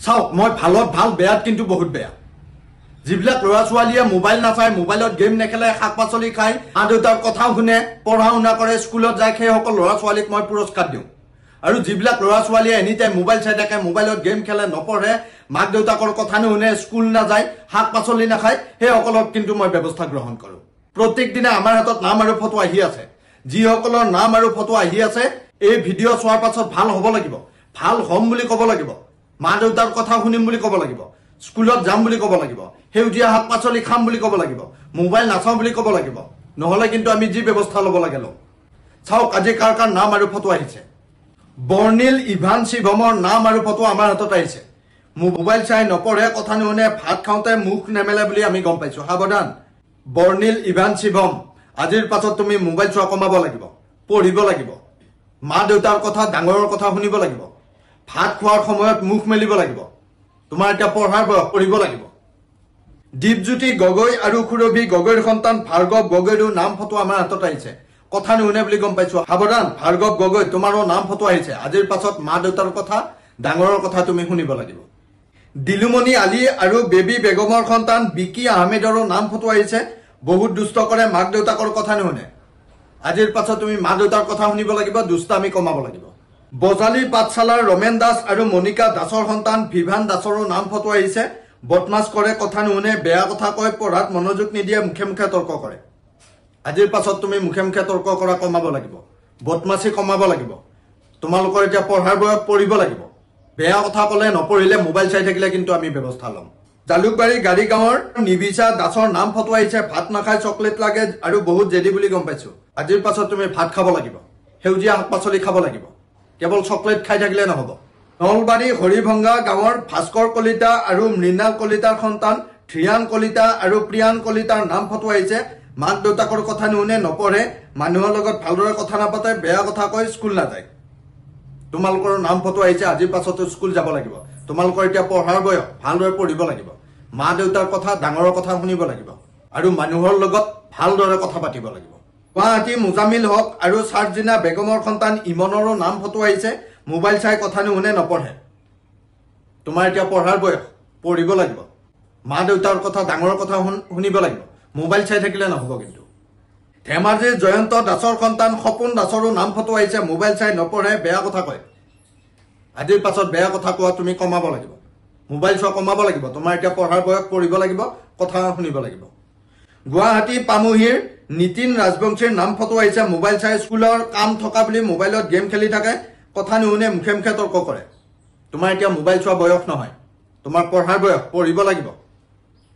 চাওক মই ভালত ভাল বেয়াত কিন্তু বহুত বেয়া যিবিলাক ল'ৰা ছোৱালীয়ে মোবাইল নাচায় মোবাইলত গেম নেখেলে শাক পাচলি খায় মা দেউতাৰ কথাও শুনে পঢ়া শুনা কৰে স্কুলত যায় সেইসকল ল'ৰা ছোৱালীক মই পুৰস্কাৰ দিওঁ আৰু যিবিলাক ল'ৰা ছোৱালীয়ে এনি টাইম মোবাইল চাই থাকে মোবাইলত গেম খেলে নপঢ়ে মাক দেউতাকৰ কথা নুশুনে স্কুল নাযায় শাক পাচলি নাখায় সেইসকলক কিন্তু মই ব্যৱস্থা গ্ৰহণ কৰোঁ প্ৰত্যেক দিনে আমাৰ হাতত নাম আৰু ফটো আহি আছে যিসকলৰ নাম আৰু ফটো আহি আছে এই ভিডিঅ' চোৱাৰ পাছত ভাল হ'ব লাগিব ভাল হ'ম বুলি ক'ব লাগিব মা দেউতাৰ কথা শুনিম বুলি ক'ব লাগিব স্কুলত যাম বুলি ক'ব লাগিব সেউজীয়া শাক পাচলি খাম বুলি ক'ব লাগিব মোবাইল নাচাওঁ বুলি ক'ব লাগিব নহ'লে কিন্তু আমি যি ব্যৱস্থা ল'ব লাগে লওঁ চাওক আজি কাৰ কাৰ নাম আৰু ফটো আহিছে বৰ্ণিল ইভান শিৱমৰ নাম আৰু ফটো আমাৰ হাতত আহিছে মোবাইল চাই নপঢ়ে কথা নুশুনে ভাত খাওঁতে মুখ নেমেলে বুলি আমি গম পাইছোঁ সাৱধান বৰ্ণিল ইভান শিৱম আজিৰ পাছত তুমি মোবাইল চোৱা কমাব লাগিব পঢ়িব লাগিব মা দেউতাৰ কথা ডাঙৰৰ কথা শুনিব লাগিব ভাত খোৱাৰ সময়ত মুখ মেলিব লাগিব তোমাৰ এতিয়া পঢ়াৰ বয়স পঢ়িব লাগিব দীপজ্যোতি গগৈ আৰু সুৰভি গগৈৰ সন্তান ভাৰ্গৱ গগৈৰো নাম ফটো আমাৰ হাতত আহিছে কথা নুশুনে বুলি গম পাইছোঁ সাৱধান ভাৰ্গৱ গগৈ তোমাৰো নাম ফটো আহিছে আজিৰ পাছত মা দেউতাৰ কথা ডাঙৰৰ কথা তুমি শুনিব লাগিব দিলুমণি আলী আৰু বেবী বেগমৰ সন্তান বিকি আহমেদৰো নাম ফটো আহিছে বহুত দুষ্ট কৰে মাক দেউতাকৰ কথা নুশুনে আজিৰ পাছত তুমি মা দেউতাৰ কথা শুনিব লাগিব দুষ্টামি কমাব লাগিব বজালী পাঠশালাৰ ৰমেন দাস আৰু মনিকা দাসৰ সন্তান ভিভান দাসৰো নাম ফটো আহিছে বদমাছ কৰে কথা নুশুনে বেয়া কথা কয় পঢ়াত মনোযোগ নিদিয়ে মুখে মুখে তৰ্ক কৰে আজিৰ পাছত তুমি মুখে মুখে তৰ্ক কৰা কমাব লাগিব বদমাছি কমাব লাগিব তোমালোকৰ এতিয়া পঢ়াৰ বয়স পঢ়িব লাগিব বেয়া কথা ক'লে নপঢ়িলে মোবাইল চাই থাকিলে কিন্তু আমি ব্যৱস্থা ল'ম জালুকবাৰী গাড়ী গাঁৱৰ নিবিচা দাসৰ নাম ফটো আহিছে ভাত নাখায় চকলেট লাগে আৰু বহুত জেদি বুলি গম পাইছোঁ আজিৰ পাছত তুমি ভাত খাব লাগিব সেউজীয়া শাক পাচলি খাব লাগিব কেৱল চকলেট খাই থাকিলে নহ'ব নলবাৰী হৰিভংগা গাঁৱৰ ভাস্কৰ কলিতা আৰু মৃণাল কলিতাৰ সন্তান ধ্ৰিয়ান কলিতা আৰু প্ৰিয়ান কলিতাৰ নাম ফটো আহিছে মাক দেউতাকৰ কথা নুশুনে নপঢ়ে মানুহৰ লগত ভালদৰে কথা নাপাতে বেয়া কথা কয় স্কুল নাযায় তোমালোকৰ নাম ফটো আহিছে আজিৰ পাছতো স্কুল যাব লাগিব তোমালোকৰ এতিয়া পঢ়াৰ বয়স ভালদৰে পঢ়িব লাগিব মা দেউতাৰ কথা ডাঙৰৰ কথা শুনিব লাগিব আৰু মানুহৰ লগত ভালদৰে কথা পাতিব লাগিব গুৱাহাটী মুজামিল হক আৰু চাৰ্জিনা বেগমৰ সন্তান ইমনৰো নাম ফটো আহিছে মোবাইল চাই কথা নুশুনে নপঢ়ে তোমাৰ এতিয়া পঢ়াৰ বয়স পঢ়িব লাগিব মা দেউতাৰ কথা ডাঙৰৰ কথা শুনিব লাগিব মোবাইল চাই থাকিলে নহ'ব কিন্তু ধেমাজিৰ জয়ন্ত দাসৰ সন্তান সপোন দাসৰো নাম ফটো আহিছে মোবাইল চাই নপঢ়ে বেয়া কথা কয় আজিৰ পাছত বেয়া কথা কোৱা তুমি কমাব লাগিব মোবাইল চোৱা কমাব লাগিব তোমাৰ এতিয়া পঢ়াৰ বয়স পঢ়িব লাগিব কথা শুনিব লাগিব গুৱাহাটী পামুহিৰ নীতিন ৰাজবংশীৰ নাম ফটো আহিছে মোবাইল চাই স্কুলৰ কাম থকা বুলি মোবাইলত গেম খেলি থাকে কথা নুশুনে মুখে মুখে তৰ্ক কৰে তোমাৰ এতিয়া মোবাইল চোৱা বয়স নহয় তোমাৰ পঢ়াৰ বয়স পঢ়িব লাগিব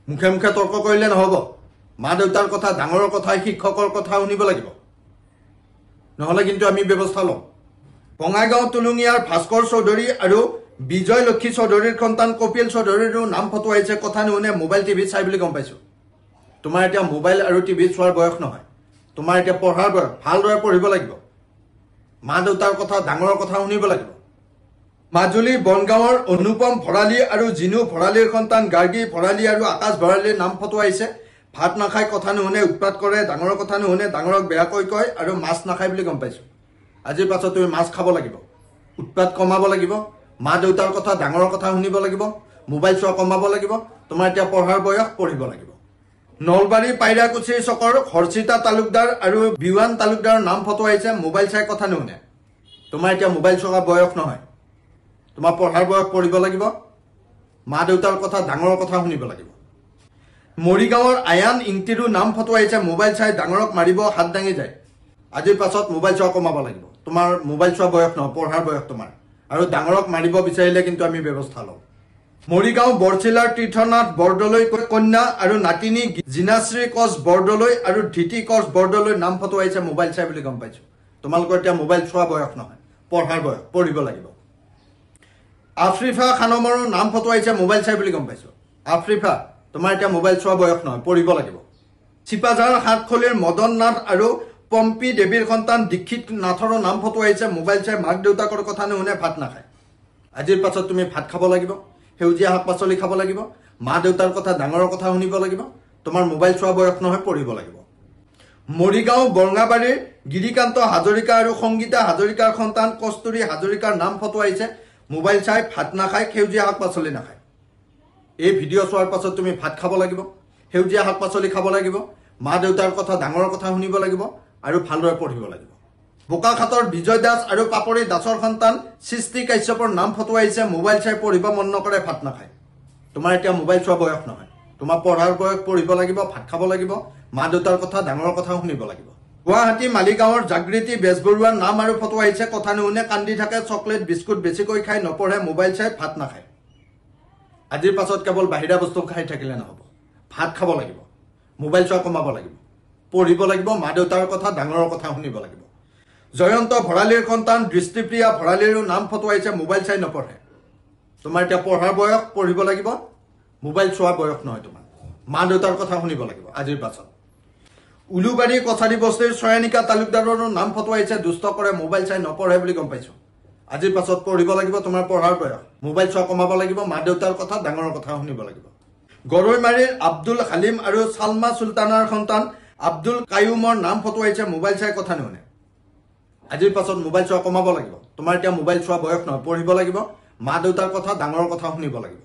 মুখে মুখে তৰ্ক কৰিলে নহ'ব মা দেউতাৰ কথা ডাঙৰৰ কথা শিক্ষকৰ কথা শুনিব লাগিব নহ'লে কিন্তু আমি ব্যৱস্থা ল'ম বঙাইগাঁও তুলুঙীয়াৰ ভাস্কৰ চৌধুৰী আৰু বিজয় লক্ষী চৌধুৰীৰ সন্তান কপিল চৌধুৰীৰো নাম ফটো আহিছে কথা নুশুনে মোবাইল টিভি চাই বুলি গম পাইছোঁ তোমাৰ এতিয়া মোবাইল আৰু টিভি চোৱাৰ বয়স নহয় তোমাৰ এতিয়া পঢ়াৰ বয়স ভালদৰে পঢ়িব লাগিব মা দেউতাৰ কথা ডাঙৰৰ কথা শুনিব লাগিব মাজুলী বনগাঁৱৰ অনুপম ভৰালী আৰু জিনু ভৰালীৰ সন্তান গাৰ্গী ভৰালী আৰু আকাশ ভৰালীৰ নাম ফটো আহিছে ভাত নাখায় কথা নুশুনে উৎপাত কৰে ডাঙৰৰ কথা নুশুনে ডাঙৰক বেয়াকৈ কয় আৰু মাছ নাখায় বুলি গম পাইছোঁ আজিৰ পাছত তুমি মাছ খাব লাগিব উৎপাত কমাব লাগিব মা দেউতাৰ কথা ডাঙৰৰ কথা শুনিব লাগিব মোবাইল চোৱা কমাব লাগিব তোমাৰ এতিয়া পঢ়াৰ বয়স পঢ়িব লাগিব নলবাৰী পাইৰাকুচি চকৰ হৰ্ষিতা তালুকদাৰ আৰু বিৱান তালুকদাৰৰ নাম ফটো আহিছে মোবাইল চাই কথা নুশুনে তোমাৰ এতিয়া মোবাইল চোৱা বয়স নহয় তোমাৰ পঢ়াৰ বয়স পঢ়িব লাগিব মা দেউতাৰ কথা ডাঙৰৰ কথা শুনিব লাগিব মৰিগাঁৱৰ আয়ান ইংতিৰো নাম ফটো আহিছে মোবাইল চাই ডাঙৰক মাৰিব হাত দাঙি যায় আজিৰ পাছত মোবাইল চোৱা কমাব লাগিব তোমাৰ মোবাইল চোৱা বয়স নহয় পঢ়াৰ বয়স তোমাৰ আৰু ডাঙৰক মাৰিব বিচাৰিলে কিন্তু আমি ব্যৱস্থা ল'ম মৰিগাঁও বৰচিলাৰ তীৰ্থনাথ বৰদলৈ কন্যা আৰু নাতিনী জিনাশ্ৰী কচ বৰদলৈ আৰু ধৃতি কচ বৰদলৈ নাম ফটো আহিছে মোবাইল চাই বুলি গম পাইছোঁ তোমালোকৰ এতিয়া মোবাইল চোৱা বয়স নহয় পঢ়াৰ বয়স পঢ়িব লাগিব আফ্ৰিফা খানমৰো নাম ফটো আহিছে মোবাইল চাই বুলি গম পাইছোঁ আফ্ৰিফা তোমাৰ এতিয়া মোবাইল চোৱা বয়স নহয় পঢ়িব লাগিব চিপাঝাৰ সাতখলিৰ মদন নাথ আৰু পম্পী দেৱীৰ সন্তান দীক্ষিত নাথৰো নাম ফটো আহিছে মোবাইল চাই মাক দেউতাকৰ কথা নুশুনে ভাত নাখায় আজিৰ পাছত তুমি ভাত খাব লাগিব সেউজীয়া শাক পাচলি খাব লাগিব মা দেউতাৰ কথা ডাঙৰৰ কথা শুনিব লাগিব তোমাৰ মোবাইল চোৱা বয়স নহয় পঢ়িব লাগিব মৰিগাঁও বৰঙাবাৰীৰ গিৰিকান্ত হাজৰিকা আৰু সংগীতা হাজৰিকাৰ সন্তান কস্তুৰী হাজৰিকাৰ নাম ফটো আহিছে মোবাইল চাই ভাত নাখায়, সেউজীয়া শাক পাচলি নাখায়। এই ভিডিঅ' চোৱাৰ পাছত তুমি ভাত খাব লাগিব, সেউজীয়া শাক পাচলি খাব লাগিব, মা দেউতাৰ কথা ডাঙৰৰ কথা শুনিব লাগিব আৰু ভালদৰে পঢ়িব লাগিব। বোকাখাটৰ বিজয় দাস আৰু পাপৰি দাসৰ সন্তান সৃষ্টি কাশ্যপৰ নাম ফটোৱাইছে মোবাইল চাই পঢ়িব মন নকৰে, ভাত নাখায়। তোমাৰ এতিয়া মোবাইল চোৱা বয়স নহয়, তোমাৰ পঢ়াৰ বয়স, পঢ়িব লাগিব, ভাত খাব লাগিব, মা দেউতাৰ কথা ডাঙৰৰ কথা শুনিব লাগিব। গুৱাহাটী মালিগাঁৱৰ জাগৃতি বেজবৰুৱাৰ নাম আৰু ফটো আহিছে, কথা নুশুনে, কান্দি থাকে, চকলেট বিস্কুট বেছিকৈ খাই, নপঢ়ে, মোবাইল চাই, ভাত নাখায়। আজিৰ পাছত কেৱল বাহিৰা বস্তু খাই থাকিলে নহ'ব, ভাত খাব লাগিব, মোবাইল চোৱা কমাব লাগিব, পঢ়িব লাগিব, মা দেউতাৰ কথা ডাঙৰৰ কথা শুনিব লাগিব। জয়ন্ত ভৰালীৰ সন্তান দৃষ্টিপ্ৰিয়া ভৰালীৰো নাম ফটো আহিছে, মোবাইল চাই নপঢ়ে। তোমাৰ এতিয়া পঢ়াৰ বয়স, পঢ়িব লাগিব, মোবাইল চোৱাৰ বয়স নহয় তোমাৰ, মা দেউতাৰ কথা শুনিব লাগিব। আজিৰ পাছত উলুবাৰী কছাৰী বস্তিৰ ছয়ানিকা তালুকদাৰৰো নাম ফটো আহিছে, দুষ্ট কৰে, মোবাইল চাই নপঢ়ে বুলি গম পাইছো। আজিৰ পাছত পঢ়িব লাগিব, তোমাৰ পঢ়াৰ বয়স, মোবাইল চোৱা কমাব লাগিব, মা দেউতাৰ কথা ডাঙৰৰ কথা শুনিব লাগিব। গৰৈমাৰীৰ আব্দুল হালিম আৰু চালমা চুলতানাৰ সন্তান আব্দুল কায়ুমৰ নাম ফটো আহিছে, মোবাইল চাই কথা নুশুনে। আজিৰ পাছত মোবাইল চোৱা কমাব লাগিব, তোমাৰ এতিয়া মোবাইল চোৱা বয়স নহয়, পঢ়িব লাগিব, মা দেউতাৰ কথা ডাঙৰৰ কথা শুনিব লাগিব।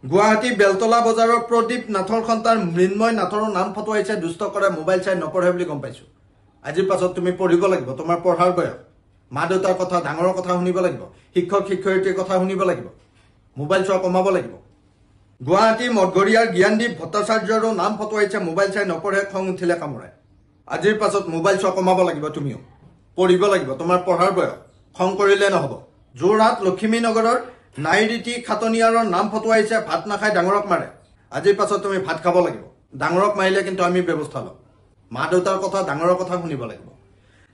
গুৱাহাটী বেলতলা বজাৰৰ প্ৰদীপ নাথৰ সন্তান মৃন্ময় নাথৰো নাম ফটো আহিছে, দুষ্ট কৰে, মোবাইল চাই নপঢ়ে বুলি গম পাইছো। আজিৰ পাছত তুমি পঢ়িব লাগিব, তোমাৰ পঢ়াৰ বয়স, মা দেউতাৰ কথা ডাঙৰৰ কথা শুনিব লাগিব, শিক্ষক শিক্ষয়িত্ৰীৰ কথা শুনিব লাগিব, মোবাইল চোৱা কমাব লাগিব। গুৱাহাটী মঠঘৰীয়াৰ জ্ঞানদীপ ভট্টাচাৰ্যৰো নাম ফটো আহিছে, মোবাইল চাই নপঢ়ে, খং উঠিলে কামোৰে। আজিৰ পাছত মোবাইল চোৱা কমাব লাগিব, তুমিও পঢ়িব লাগিব, তোমাৰ পঢ়াৰ বয়স, খং কৰিলে নহ'ব। যোৰহাট লখিমীনগৰৰ নাইৰিতি খাটনিয়াৰৰ নাম ফটো আহিছে, ভাত নাখাই, ডাঙৰক মাৰে। আজিৰ পাছত তুমি ভাত খাব লাগিব, ডাঙৰক মাৰিলে কিন্তু আমি ব্যৱস্থা ল'ম, মা দেউতাৰ কথা ডাঙৰৰ কথা শুনিব লাগিব।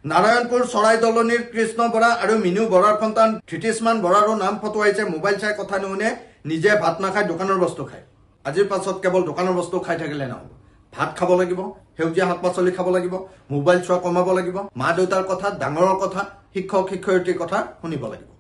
নাৰায়ণপুৰ চৰাই দলনিৰ কৃষ্ণ বৰা আৰু মিনু বৰাৰ সন্তান ধৃতিষ্মান বৰাৰো নাম ফটো আহিছে, মোবাইল চাই কথা নুশুনে, নিজে ভাত নাখায়, দোকানৰ বস্তু খায়। আজিৰ পাছত কেৱল দোকানৰ বস্তু খাই থাকিলে নহ'ব, ভাত খাব লাগিব, সেউজীয়া শাক পাচলি খাব লাগিব, মোবাইল চোৱা কমাব লাগিব, মা দেউতাৰ কথা ডাঙৰৰ কথা শিক্ষক শিক্ষয়িত্ৰীৰ কথা শুনিব লাগিব।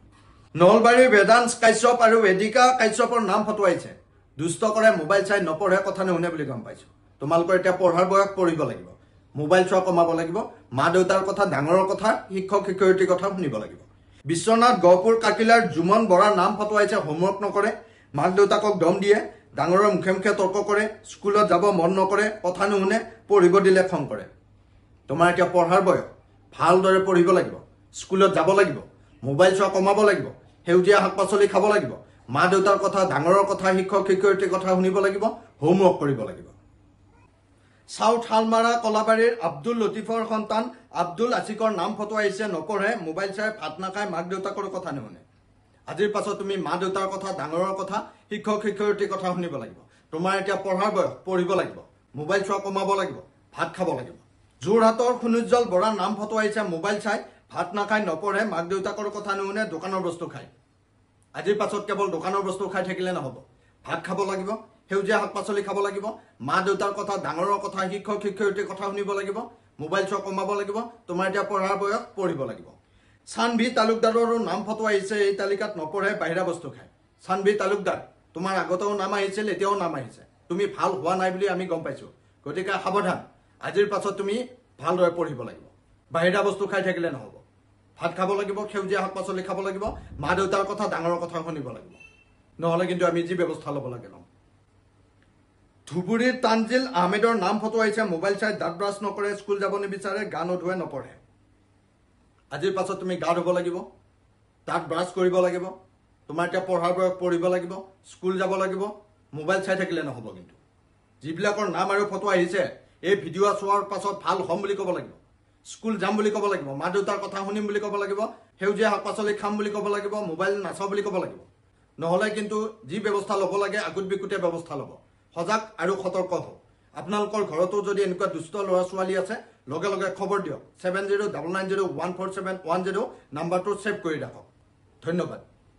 নলবাৰীৰ বেদান্স কাশ্যপ আৰু বেদিকা কাশ্যপৰ নাম ফটো আহিছে, দুষ্ট কৰে, মোবাইল চাই নপঢ়ে, কথা নুশুনে বুলি গম পাইছো। তোমালোকৰ এতিয়া পঢ়াৰ বয়স, পঢ়িব লাগিব, মোবাইল চোৱা কমাব লাগিব, মা দেউতাৰ কথা ডাঙৰৰ কথা শিক্ষক শিক্ষয়িত্ৰীৰ কথা শুনিব লাগিব। বিশ্বনাথ গহপুৰ কাকিলাৰ জুমন বৰাৰ নাম ফটো আহিছে, হোমৱৰ্ক নকৰে, মাক দেউতাকক দম দিয়ে, ডাঙৰৰ মুখে মুখে তৰ্ক কৰে, স্কুলত যাব মন নকৰে, কথা নুশুনে, পঢ়িব দিলে খং কৰে। তোমাৰ এতিয়া পঢ়াৰ বয়স, ভালদৰে পঢ়িব লাগিব, স্কুলত যাব লাগিব, মোবাইল চোৱা কমাব লাগিব, সেউজীয়া শাক পাচলি খাব লাগিব, মা দেউতাৰ কথা ডাঙৰৰ কথা শিক্ষক শিক্ষয়িত্ৰীৰ কথা শুনিব লাগিব, হোমৱৰ্ক কৰিব লাগিব। চাউথ শালমাৰা কলাবাৰীৰ আব্দুল লতিফৰ সন্তান আব্দুল আছিকৰ নাম ফটো আহিছে, নপঢ়ে, মোবাইল চাই, ভাত নাখায়, মাক দেউতাকৰ কথা নুশুনে। আজিৰ পাছত তুমি মা দেউতাৰ কথা ডাঙৰৰ কথা শিক্ষক শিক্ষয়িত্ৰীৰ কথা শুনিব লাগিব। তোমাৰ এতিয়া পঢ়াৰ বয়স, পঢ়িব লাগিব, মোবাইল চোৱা কমাব লাগিব, ভাত খাব লাগিব। যোৰহাটৰ সুনুজ্জ্বল বৰাৰ নাম ফটো আহিছে, মোবাইল চাই, ভাত নাখায়, নপঢ়ে, মাক দেউতাকৰ কথা নুশুনে, দোকানৰ বস্তু খায়। আজিৰ পাছত কেৱল দোকানৰ বস্তু খাই থাকিলে নহ'ব, ভাত খাব লাগিব, সেউজীয়া শাক পাচলি খাব লাগিব, মা দেউতাৰ কথা ডাঙৰৰ কথা শিক্ষক শিক্ষয়িত্ৰীৰ কথা শুনিব লাগিব, মোবাইল চোৱা কমাব লাগিব, তোমাৰ এতিয়া পঢ়াৰ বয়স, পঢ়িব লাগিব। চানভি তালুকদাৰৰো নাম ফটো আহিছে, এই তালিকাত নপঢ়ে, বাহিৰা বস্তু খায়। চানভি তালুকদাৰ, তোমাৰ আগতেও নাম আহিছিল, এতিয়াও নাম আহিছে, তুমি ভাল হোৱা নাই বুলি আমি গম পাইছো, গতিকে সাৱধান। আজিৰ পাছত তুমি ভালদৰে পঢ়িব লাগিব, বাহিৰা বস্তু খাই থাকিলে নহ'ব, ভাত খাব লাগিব, সেউজীয়া শাক পাচলি খাব লাগিব, মা দেউতাৰ কথা ডাঙৰৰ কথা শুনিব লাগিব, নহ'লে কিন্তু আমি যি ব্যৱস্থা ল'ব লাগে ল'ম। ধুবুৰীৰ তানজিল আহমেদৰ নাম ফটো আহিছে, মোবাইল চাই, দাঁত ব্ৰাছ নকৰে, স্কুল যাব নিবিচাৰে, গা নোধোৱে, নপঢ়ে। আজিৰ পাছত তুমি গা ধুব লাগিব, দাঁত ব্ৰাছ কৰিব লাগিব, তোমাৰ এতিয়া পঢ়াৰ বয়স, পঢ়িব লাগিব, স্কুল যাব লাগিব, মোবাইল চাই থাকিলে নহ'ব। কিন্তু যিবিলাকৰ নাম আৰু ফটো আহিছে, এই ভিডিঅ' চোৱাৰ পাছত ভাল হ'ম বুলি ক'ব লাগিব, স্কুল যাম বুলি ক'ব লাগিব, মা দেউতাৰ কথা শুনিম বুলি ক'ব লাগিব, সেউজীয়া শাক পাচলি খাম বুলি ক'ব লাগিব, মোবাইল নাচাওঁ বুলি ক'ব লাগিব, নহ'লে কিন্তু যি ব্যৱস্থা ল'ব লাগে আগত বিকুতে ব্যৱস্থা ল'ব। সজাগ আৰু সতৰ্ক হওক। আপোনালোকৰ ঘৰতো যদি এনেকুৱা দুষ্ট ল'ৰা ছোৱালী আছে, লগে লগে খবৰ দিয়ক, 7099014710 নাম্বাৰটো ছেভ কৰি ৰাখক। ধন্যবাদ।